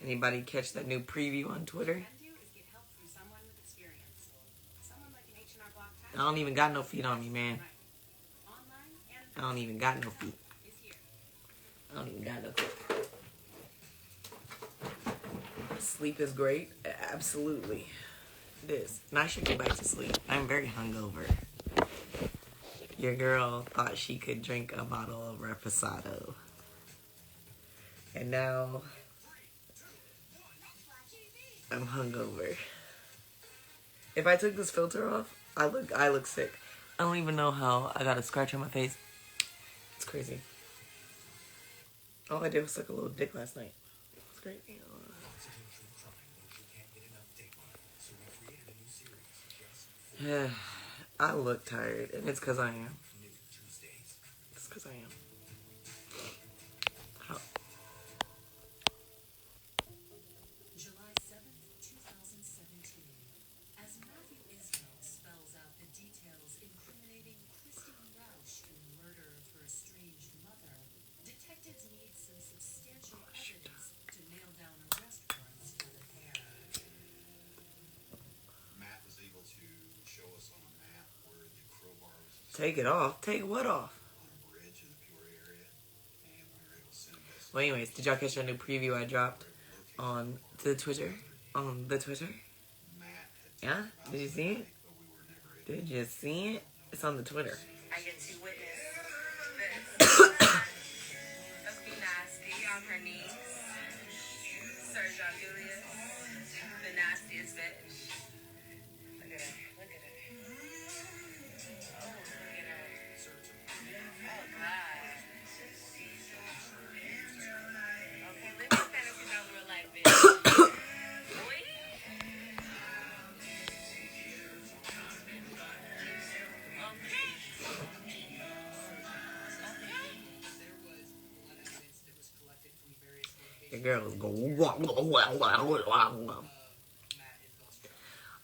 Anybody catch that new preview on Twitter? I don't even got no feet on me, man. I don't even got no feet. I don't even got no feet. Sleep is great. Absolutely. It is. And I should go back to sleep. I'm very hungover. Your girl thought she could drink a bottle of reposado. And now I'm hungover. If I took this filter off, I look sick. I don't even know how I got a scratch on my face. It's crazy. All I did was suck a little dick last night. It's great. I look tired, and it's because I am. It's because I am. July 7th, 2017. As Matthew Israel spells out the details incriminating Christine Rausch in the murder of her estranged mother, detectives need some substantial evidence to nail down arrest warrants for the pair. Matt was able to show us on a map where the crowbar was. Take it off? Take what off? On a bridge in the Peoria area, and we were able to send this. Well, anyways, did y'all catch that new preview I dropped on the Twitter? On the Twitter? Yeah? Did you see it? Did you see it? It's on the Twitter. I get to witness this. MissBNasty on her knees. Sergio Julius, the nastiest bitch. Look at her. Look at her. Oh, look at her. Oh, God. Okay, live your fantasies out real life, bitch. Your girl was going.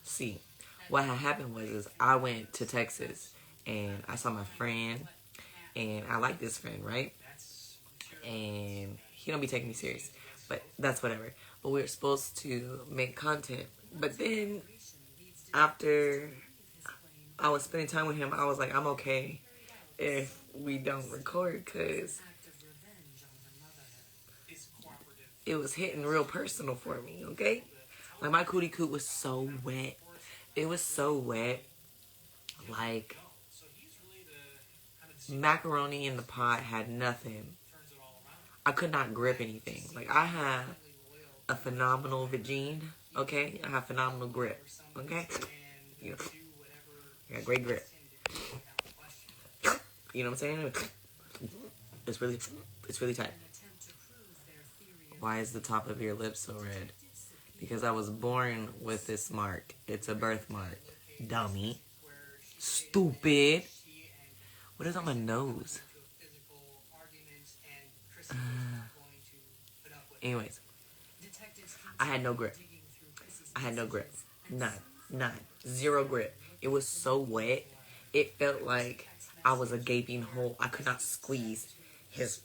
See, what had happened was I went to Texas and I saw my friend, and I like this friend, right? And he don't be taking me serious, but that's whatever. But we were supposed to make content, but then after I was spending time with him, I was like, I'm okay if we don't record, because it was hitting real personal for me, okay? Like, my cootie coot was so wet. It was so wet. Like, macaroni in the pot had nothing. I could not grip anything. Like, I have a phenomenal vagine, okay? I have phenomenal grip, okay? You know, I got great grip. You know what I'm saying? It's really tight. Why is the top of your lip so red? Because I was born with this mark. It's a birthmark. Dummy. Stupid. What is on my nose? Anyways. I had no grip. I had no grip. None. Zero grip. It was so wet. It felt like I was a gaping hole. I could not squeeze his...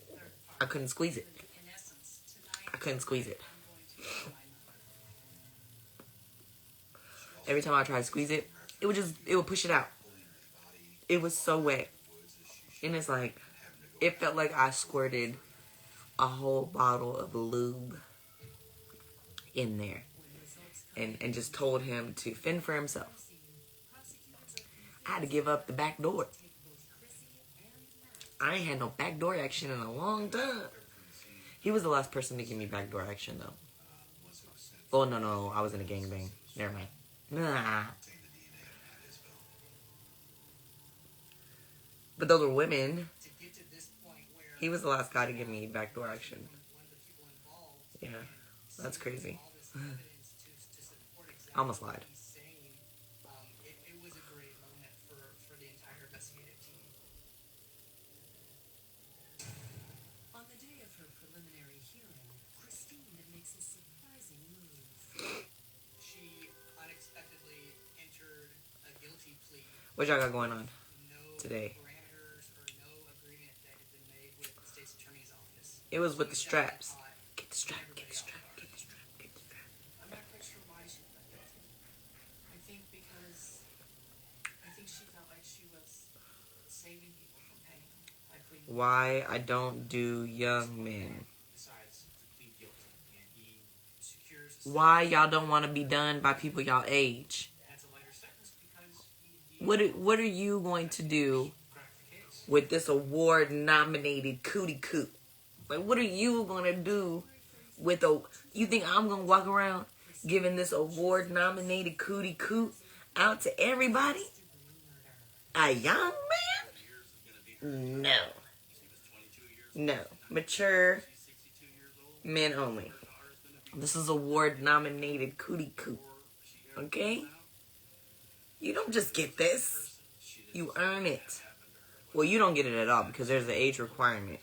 I couldn't squeeze it. I couldn't squeeze it. Every time I tried to squeeze it, it would push it out. It was so wet. And it's like, it felt like I squirted a whole bottle of lube in there. And just told him to fend for himself. I had to give up the back door. I ain't had no backdoor action in a long time. He was the last person to give me backdoor action, though. Oh, no, I was in a gangbang. Never mind. Nah. But those were women. He was the last guy to give me backdoor action. Yeah, that's crazy. I almost lied. On the day of her preliminary hearing, Christine makes a surprising move. She unexpectedly entered a guilty plea. What y'all got going on today? It was with the straps. Get the strap. Why I don't do young men. Why y'all don't want to be done by people y'all age? What are you going to do with this award-nominated cootie coot? Like, what are you going to do with you think I'm going to walk around giving this award-nominated cootie coot out to everybody? A young man? No. No. Mature men only. This is award-nominated cootie coot. Okay? You don't just get this. You earn it. Well, you don't get it at all because there's an age requirement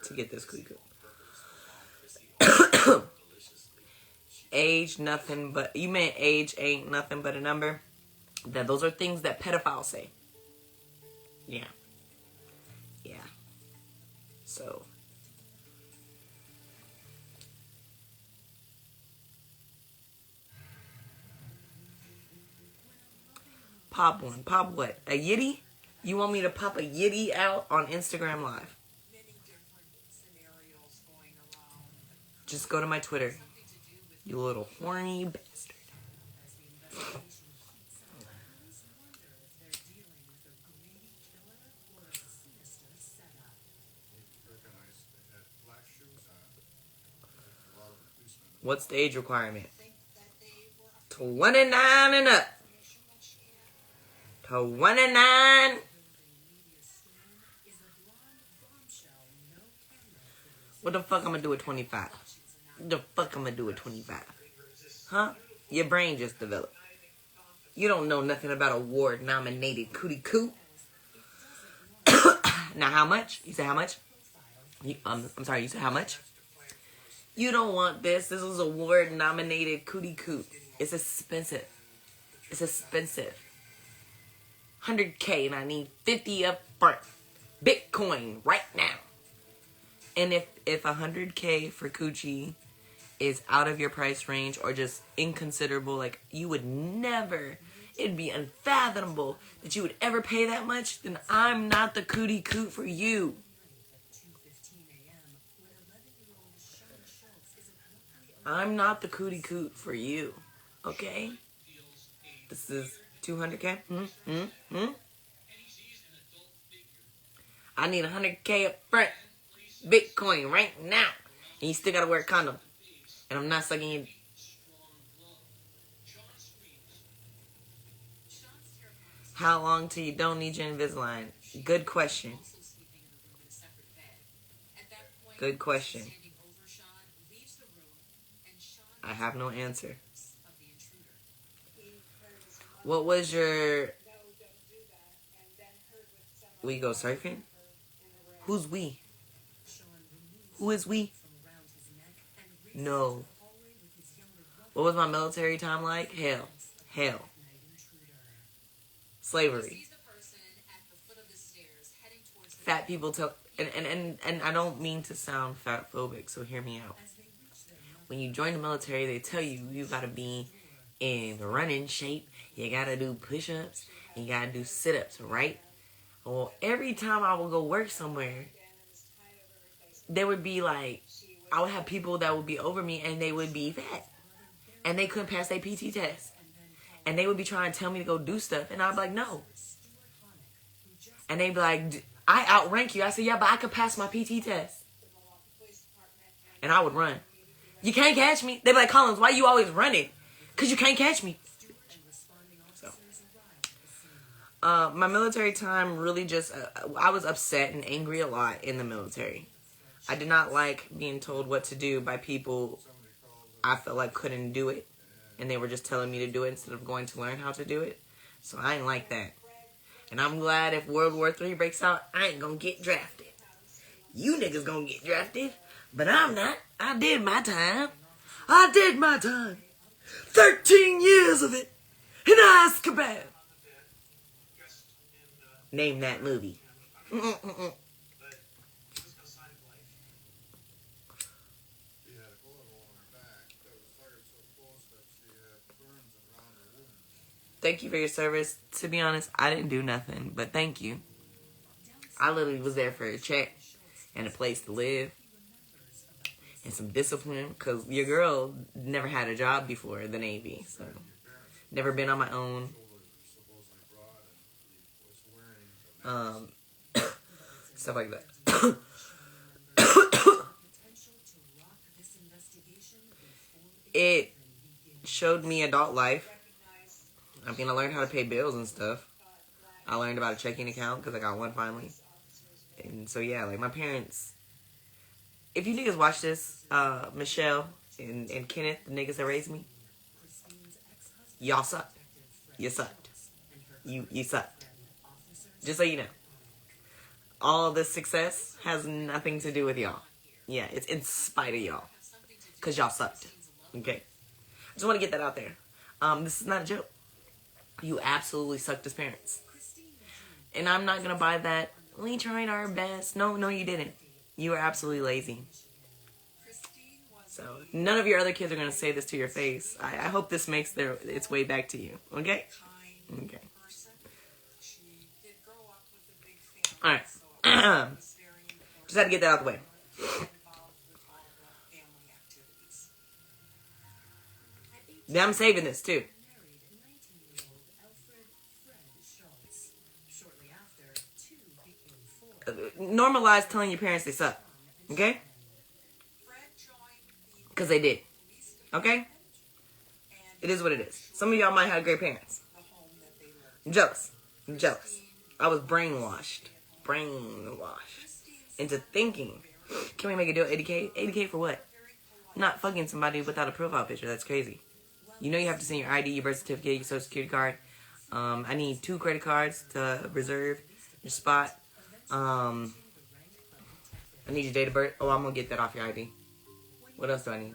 to get this cootie coot. Age nothing but... You meant age ain't nothing but a number? Those are things that pedophiles say. Yeah. Yeah. So... Pop one. Pop what? A yitty? You want me to pop a yitty out on Instagram Live? Just go to my Twitter. You little horny bastard. What's the age requirement? 29 and up. 29. What the fuck I'm gonna do at 25? What the fuck I'm gonna do at 25? Huh? Your brain just developed. You don't know nothing about award-nominated cootie coot. Now, how much? You said how much? I'm sorry, you said how much? You don't want this. This is award-nominated cootie coot. It's expensive. It's expensive. 100K and I need 50 up front. Bitcoin right now. And if 100K for coochie is out of your price range or just inconsiderable, like you would never, it'd be unfathomable that you would ever pay that much, then I'm not the cootie coot for you. I'm not the cootie coot for you. Okay? This is 200K? I need 100K up front. Bitcoin right now. And you still gotta wear a condom. And I'm not sucking you. How long till you don't need your Invisalign? Good question. Good question. I have no answer. What was your... We go surfing? Who's we? Who is we? No. What was my military time like? Hell. Hell. Slavery. Fat people tell... And I don't mean to sound fat phobic, so hear me out. When you join the military, they tell you you gotta be in running shape. You gotta do push-ups. And you gotta do sit-ups, right? Well, every time I would go work somewhere, there would be like, I would have people that would be over me and they would be fat. And they couldn't pass their PT test. And they would be trying to tell me to go do stuff. And I'd be like, no. And they'd be like, I outrank you. I said, yeah, but I could pass my PT test. And I would run. You can't catch me. They'd be like, Collins, why you always running? Because you can't catch me. So, my military time really just, I was upset and angry a lot in the military. I did not like being told what to do by people I felt like couldn't do it. And they were just telling me to do it instead of going to learn how to do it. So I ain't like that. And I'm glad if World War III breaks out, I ain't gonna get drafted. You niggas gonna get drafted, but I'm not. I did my time. I did my time. 13 years of it in Azkaban. Name that movie. Thank you for your service. To be honest, I didn't do nothing, but thank you. I literally was there for a check and a place to live and some discipline, because your girl never had a job before the Navy, so never been on my own. Stuff like that. It showed me adult life. I mean, I learned how to pay bills and stuff. I learned about a checking account because I got one finally. And so, yeah, like, my parents... If you niggas watch this, Michelle and Kenneth, the niggas that raised me, y'all sucked. You sucked. You sucked. Just so you know. All this success has nothing to do with y'all. Yeah, it's in spite of y'all. Because y'all sucked. Okay? I just want to get that out there. This is not a joke. You absolutely sucked as parents. And I'm not going to buy that. We tried our best. No, you didn't. You were absolutely lazy. So, none of your other kids are going to say this to your face. I hope this makes its way back to you. Okay? Okay. Alright. Just had to get that out of the way. Then I'm saving this, too. Normalize telling your parents they suck. Okay? Because they did. Okay? It is what it is. Some of y'all might have great parents. I'm jealous. I was brainwashed into thinking, can we make a deal 80K? 80K for what? Not fucking somebody without a profile picture. That's crazy. You know you have to send your ID, your birth certificate, your social security card. I need 2 credit cards to reserve your spot. I need your date of birth. Oh, I'm gonna get that off your ID. What else do I need?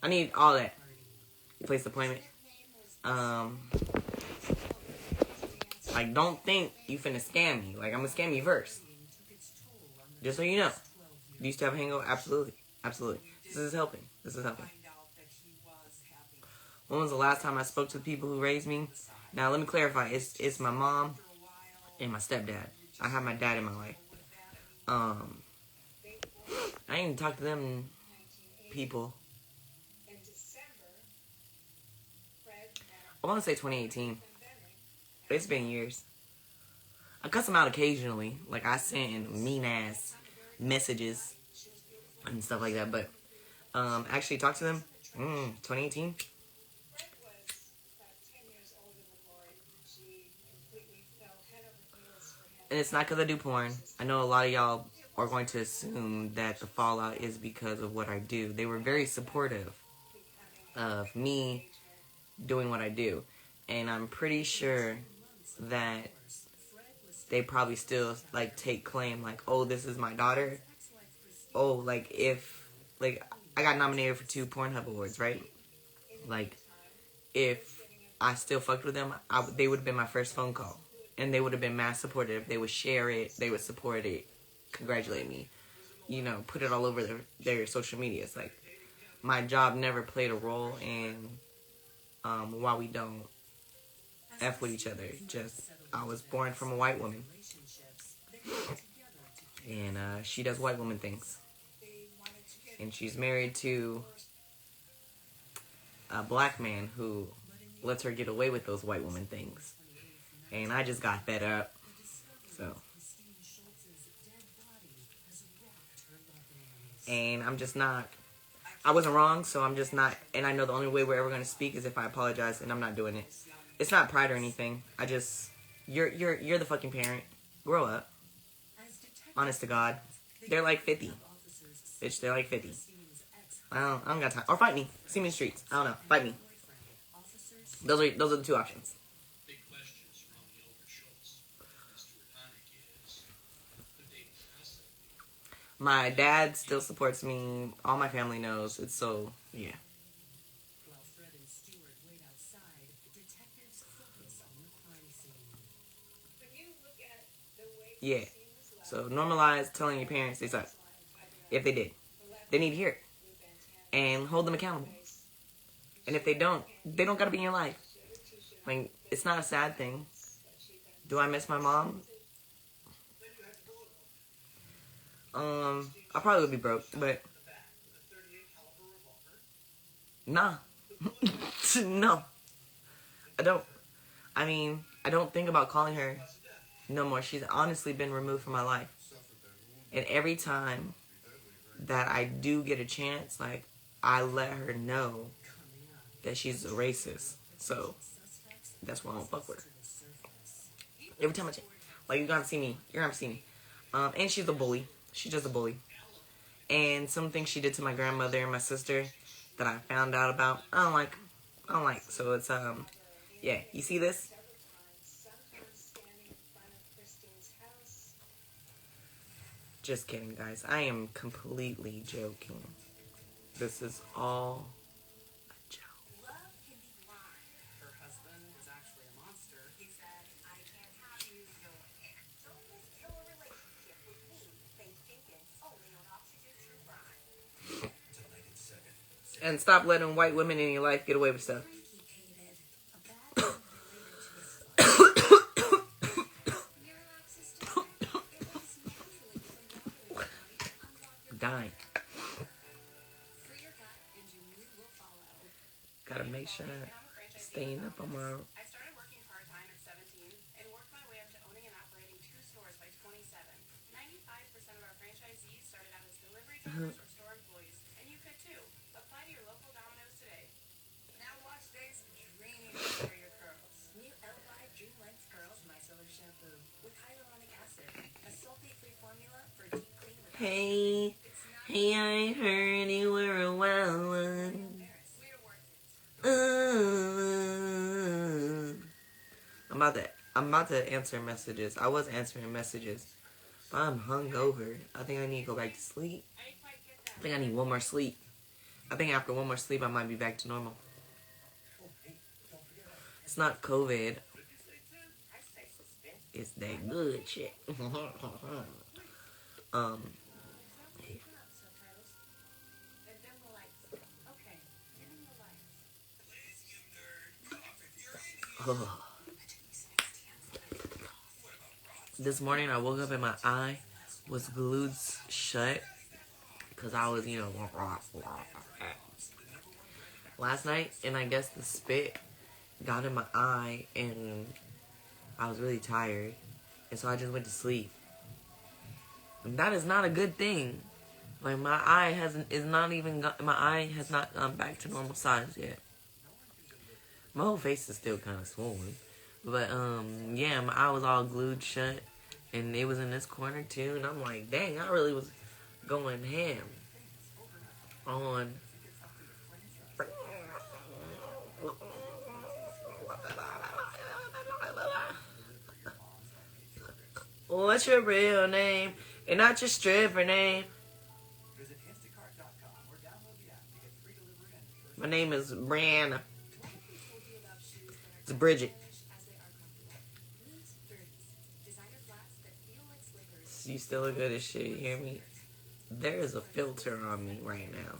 I need all that. Place appointment. Like, don't think you finna scam me. Like, I'm gonna scam you first. Just so you know. Do you still have a hangover? Absolutely. This is helping. When was the last time I spoke to the people who raised me? Now, let me clarify. It's my mom and my stepdad. I have my dad in my life. I didn't talk to them people. I want to say 2018. It's been years. I cuss them out occasionally. Like, I send mean-ass messages and stuff like that. But actually talk to them, 2018. And it's not because I do porn. I know a lot of y'all are going to assume that the fallout is because of what I do. They were very supportive of me doing what I do. And I'm pretty sure that they probably still, like, take claim, like, oh, this is my daughter. Oh, like, if, like, I got nominated for 2 Pornhub awards, right? Like, if I still fucked with them, they would have been my first phone call. And they would have been mass supportive. They would share it. They would support it. Congratulate me. You know, put it all over their social media. It's like, my job never played a role in why we don't F with each other. Just, I was born from a white woman. And she does white woman things. And she's married to a black man who lets her get away with those white woman things. And I just got fed up. So. And I'm just not. I wasn't wrong, so I'm just not. And I know the only way we're ever going to speak is if I apologize, and I'm not doing it. It's not pride or anything. I just. You're the fucking parent. Grow up. Honest to God. They're like 50. Bitch, they're like 50. I don't got time. Or fight me. See me in the streets. I don't know. Fight me. Those are the 2 options. My dad still supports me. All my family knows. It's so, yeah. Yeah. So normalize telling your parents they suck. If they did. They need to hear it. And hold them accountable. And if they don't gotta be in your life. Like, it's not a sad thing. Do I miss my mom? I probably would be broke, but nah. No. I don't. I mean, I don't think about calling her no more. She's honestly been removed from my life. And every time that I do get a chance, like, I let her know that she's a racist. So, that's why I don't fuck with her. Every time I check. Like, you're gonna see me. And she's a bully. She's just a bully. And some things she did to my grandmother and my sister that I found out about, I don't like. So it's, yeah. You see this? Just kidding, guys. I am completely joking. This is all a joke. Love can be blind. Her husband is actually a monster. He said, I can't have you going there. Don't kill a relationship with me, Faith Jenkins, only on Oxygen True Crime. Tonight at 7. And stop letting white women in your life get away with stuff. Dying. Gotta make sure I'm staying up on my. I started working part-time at 17 and worked my way up to owning and operating 2 stores by 27. 95% of our franchisees started out as delivery drivers or store employees, and you could too. Apply to your local Domino's today. Now watch Dave's dream for your curls. New L5 Dream Length Curls Micellar Shampoo with hyaluronic acid, a sulfate-free formula for deep clean with Hey, I heard you were a wild one. I'm about to answer messages. I was answering messages, but I'm hungover. I think I need to go back to sleep. I think I need one more sleep. I think after one more sleep, I might be back to normal. It's not COVID. It's that good shit. This morning I woke up and my eye was glued shut because I was, last night, and I guess the spit got in my eye and I was really tired, and so I just went to sleep. And that is not a good thing. Like, my eye has not gone back to normal size yet. My whole face is still kind of swollen. But, yeah, my eye was all glued shut. And it was in this corner, too. And I'm like, dang, I really was going ham on... What's your real name? And not your stripper name. My name is Brianna. It's Bridget. You still look good as shit, you hear me? There is a filter on me right now.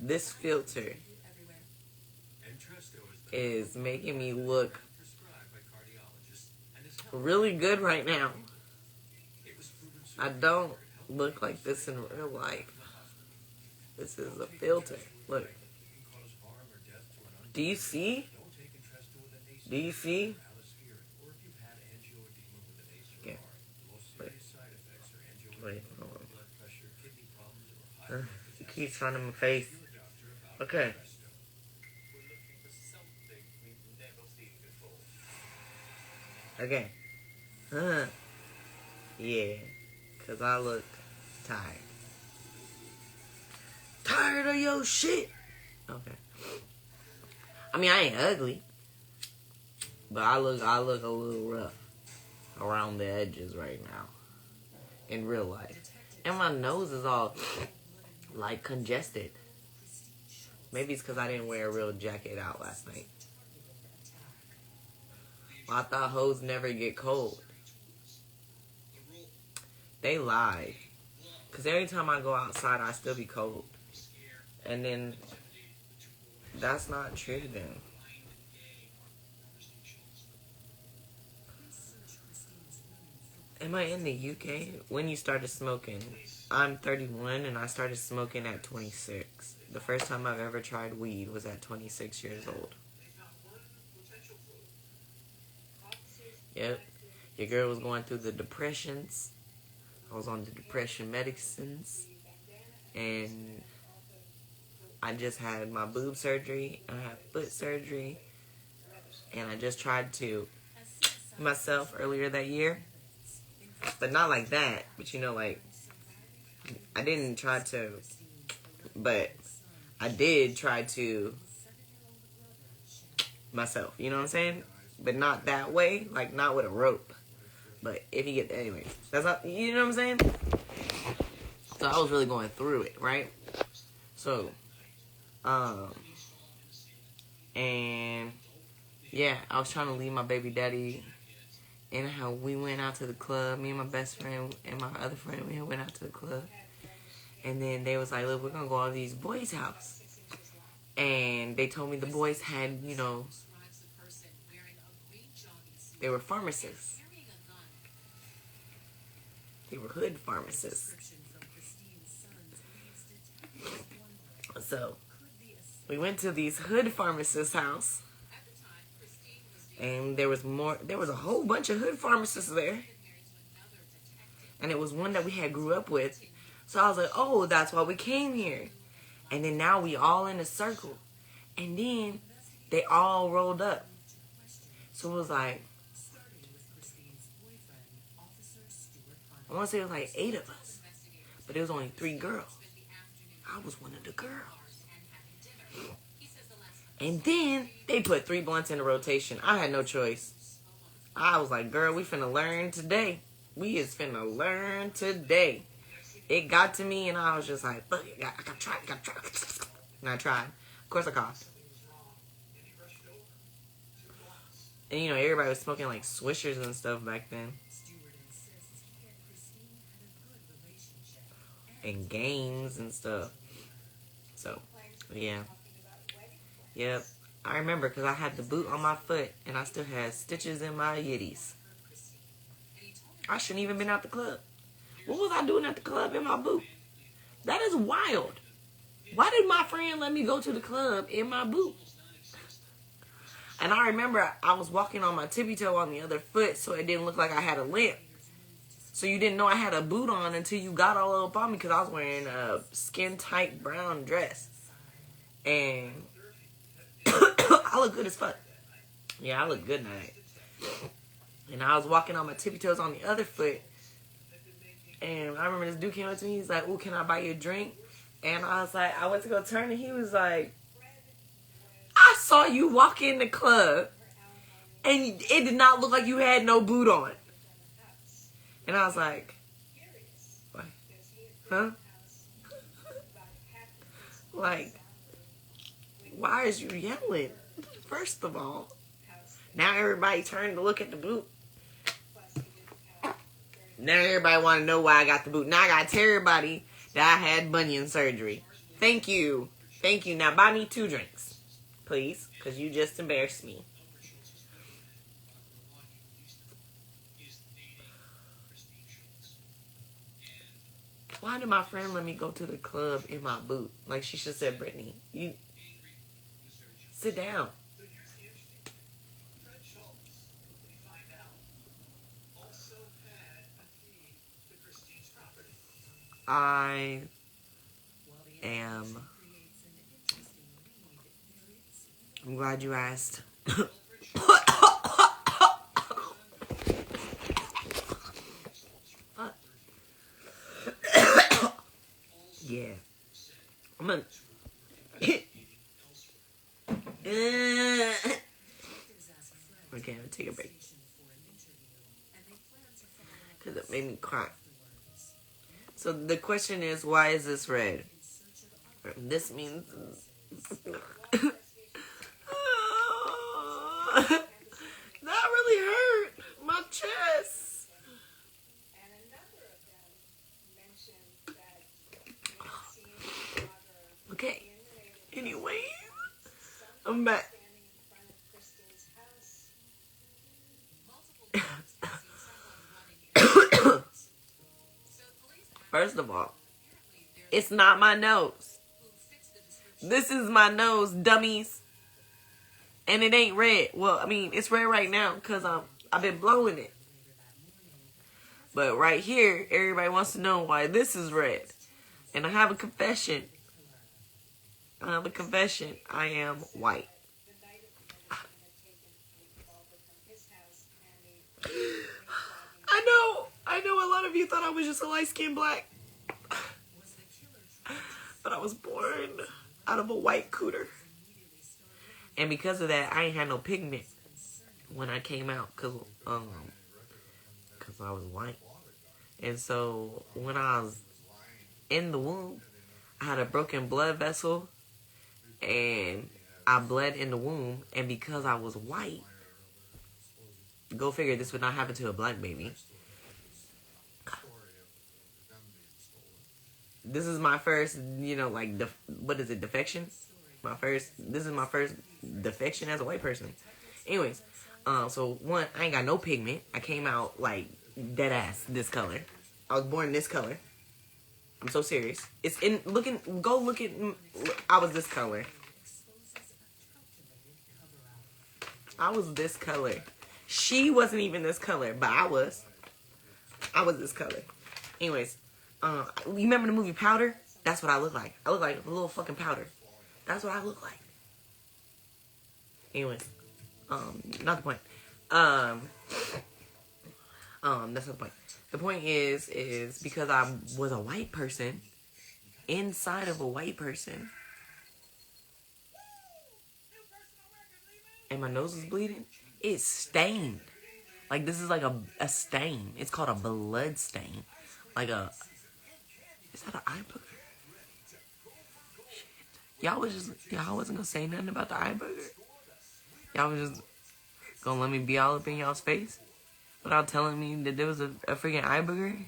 This filter is making me look really good right now. I don't look like this in real life. This is a filter. Look. Do you see? Do you see? Okay. Wait, hold on. It keeps finding my face. Okay. Okay. Yeah. Because I look tired. Tired of your shit. Okay. I mean, I ain't ugly. But I look a little rough around the edges right now. In real life. And my nose is all, like, congested. Maybe it's because I didn't wear a real jacket out last night. Well, I thought hoes never get cold. They lie. Because every time I go outside, I still be cold. And then, that's not true then. Am I in the UK? When you started smoking? I'm 31 and I started smoking at 26. The first time I've ever tried weed was at 26 years old. Yep. Your girl was going through the depressions. I was on the depression medicines. And I just had my boob surgery. I had foot surgery. And I just tried to myself earlier that year. But not like that. But you know, like, I didn't try to, but I did try to myself. You know what I'm saying? But not that way. Like, not with a rope. But if you get, anyway. That's not, you know what I'm saying? So I was really going through it, right? So, and yeah, I was trying to leave my baby daddy. And how we went out to the club, me and my best friend and my other friend, we went out to the club. And then they was like, look, we're going to go to these boys' house. And they told me the boys had, you know, they were pharmacists. They were hood pharmacists. So, we went to these hood pharmacists' house. And there was a whole bunch of hood pharmacists there. And it was one that we had grew up with. So I was like, oh, that's why we came here. And then now we all in a circle. And then they all rolled up. So it was like, I want to say it was like 8 of us. But it was only 3 girls. I was one of the girls. And then they put 3 blunts in a rotation. I had no choice. I was like, girl, we finna learn today. We is finna learn today. It got to me and I was just like, fuck it, I gotta try. And I tried. Of course I coughed. And you know, everybody was smoking like Swishers and stuff back then. And games and stuff. So, yeah. Yep. I remember because I had the boot on my foot and I still had stitches in my yitties. I shouldn't even been out the club. What was I doing at the club in my boot? That is wild. Why did my friend let me go to the club in my boot? And I remember I was walking on my tippy toe on the other foot so it didn't look like I had a limp. So you didn't know I had a boot on until you got all up on me because I was wearing a skin-tight brown dress. And I look good as fuck. Yeah, I look good tonight. And I was walking on my tippy toes on the other foot. And I remember this dude came up to me. He's like, ooh, can I buy you a drink? And I was like, I went to go turn and he was like, I saw you walk in the club and it did not look like you had no boot on. And I was like, what? Huh? Like, why is you yelling? First of all, now everybody turned to look at the boot. Now everybody want to know why I got the boot. Now I got to tell everybody that I had bunion surgery. Thank you. Thank you. Now buy me 2 drinks, please, because you just embarrassed me. Why did my friend let me go to the club in my boot? Like she should have said, Brittney, you sit down. I am. I'm glad you asked. Yeah. I'm gonna. Okay, I'm gonna take a break. Because it made me cry. So the question is, why is this red? This means... that really hurt my chest. Okay. Anyway, I'm back. First of all, it's not my nose. This is my nose, dummies. And it ain't red. Well, I mean, it's red right now because I've been blowing it. But right here, everybody wants to know why this is red. And I have a confession. I am white. I know a lot of you thought I was just a light-skinned black. But I was born out of a white cooter. And because of that, I ain't had no pigment when I came out. Because I was white. And so when I was in the womb, I had a broken blood vessel. And I bled in the womb. And because I was white, go figure, this would not happen to a black baby. This is my first, what is it, defection? This is my first defection as a white person. Anyways, so one, I ain't got no pigment. I came out like dead ass this color. I was born this color. I'm so serious. It's in, go look at, I was this color. I was this color. She wasn't even this color, but I was this color. Anyways, you remember the movie Powder? That's what I look like. I look like a little fucking powder. That's what I look like. Anyways, not the point. That's not the point. The point is because I was a white person, inside of a white person, and my nose is bleeding, it's stained. Like, this is like a stain. It's called a blood stain. Like is that an eye booger? Shit. Y'all wasn't gonna say nothing about the eye booger? Y'all was just gonna let me be all up in y'all's face without telling me that there was a freaking eye booger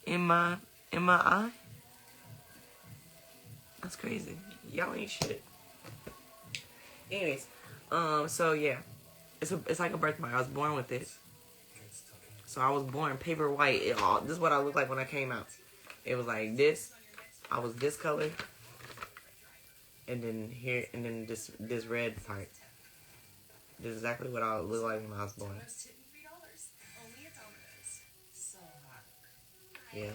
in my eye? That's crazy. Y'all ain't shit. Anyways, so yeah. It's like a birthmark. I was born with it. So I was born paper white. This is what I looked like when I came out. It was like this. I was this color. And then here, and then this red part. This is exactly what I looked like when I was born. Yeah.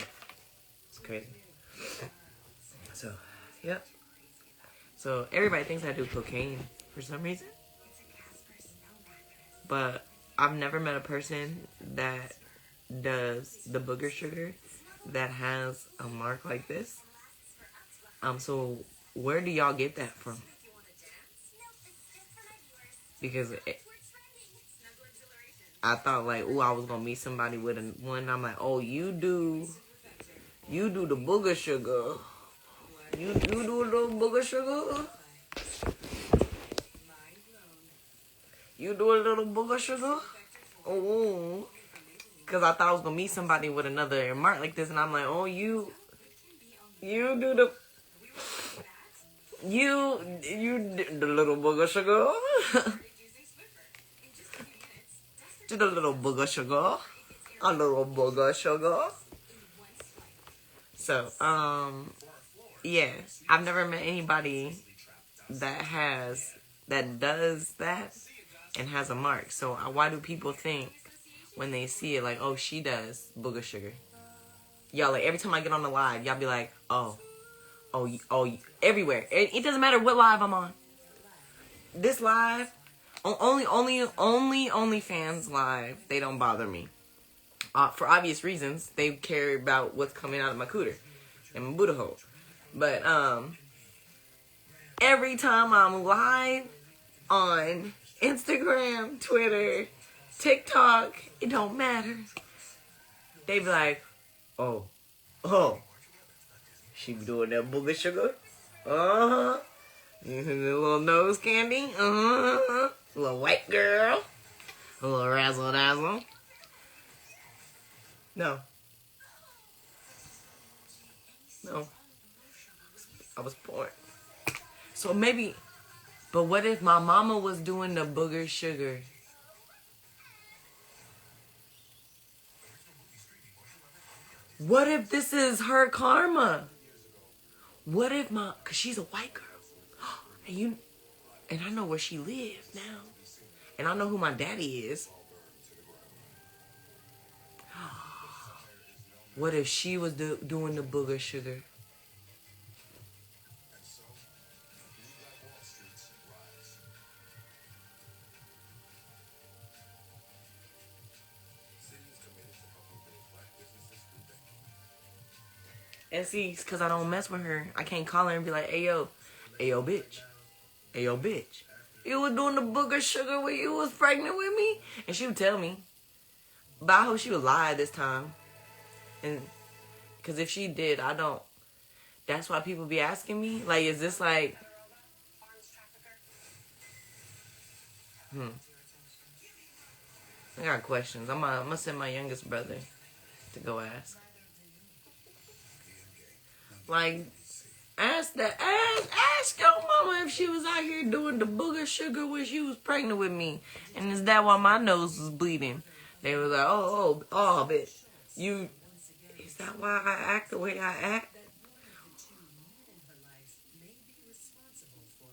It's crazy. So, yep. So everybody thinks I do cocaine for some reason. But I've never met a person that does the booger sugar that has a mark like this. So where do y'all get that from? Because I thought like, ooh, I was gonna meet somebody with one. I'm like, oh, you do the booger sugar. You do the booger sugar. You do a little booger sugar? Oh, because I thought I was going to meet somebody with another mark like this. And I'm like, oh, you do the... You do the little booger sugar. Do the little booger sugar. A little booger sugar. So, yeah. I've never met anybody that does that and has a mark. So why do people think when they see it like, oh, she does booger sugar? Y'all, like, every time I get on the live, y'all be like, oh, everywhere. It doesn't matter what live I'm on. This live, only fans live, they don't bother me. For obvious reasons, they care about what's coming out of my cooter and my Buddha hole. But every time I'm live on Instagram, Twitter, TikTok, it don't matter. They be like, oh, she be doing that booger sugar? Uh-huh. The little nose candy? Uh-huh. Little white girl? A little razzle dazzle? No. I was born. So maybe... But what if my mama was doing the booger sugar? What if this is her karma? What if cause she's a white girl. And I know where she lives now. And I know who my daddy is. What if she was doing the booger sugar? And see, because I don't mess with her, I can't call her and be like, hey, yo, bitch. Hey, yo, bitch. You was doing the booger sugar when you was pregnant with me? And she would tell me. But I hope she would lie this time. And because if she did, I don't. That's why people be asking me. Like, is this like... I got questions. I'm gonna send my youngest brother to go ask. Like, ask your mama if she was out here doing the booger sugar when she was pregnant with me. And is that why my nose was bleeding? They was like, oh, bitch. Is that why I act the way I act?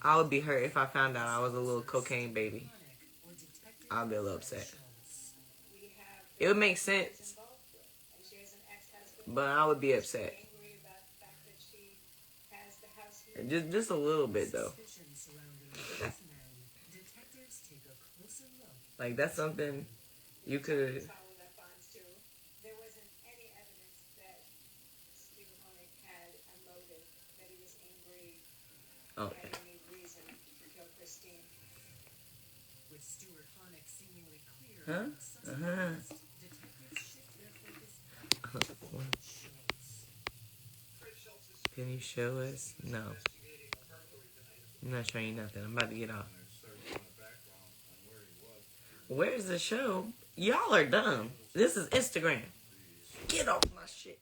I would be hurt if I found out I was a little cocaine baby. I'd be a little upset. It would make sense, but I would be upset. Just a little bit, though. Like, that's something you could... Okay. Huh? Can you show us? No. I'm not showing you nothing. I'm about to get off. Where's the show? Y'all are dumb. This is Instagram. Get off my shit.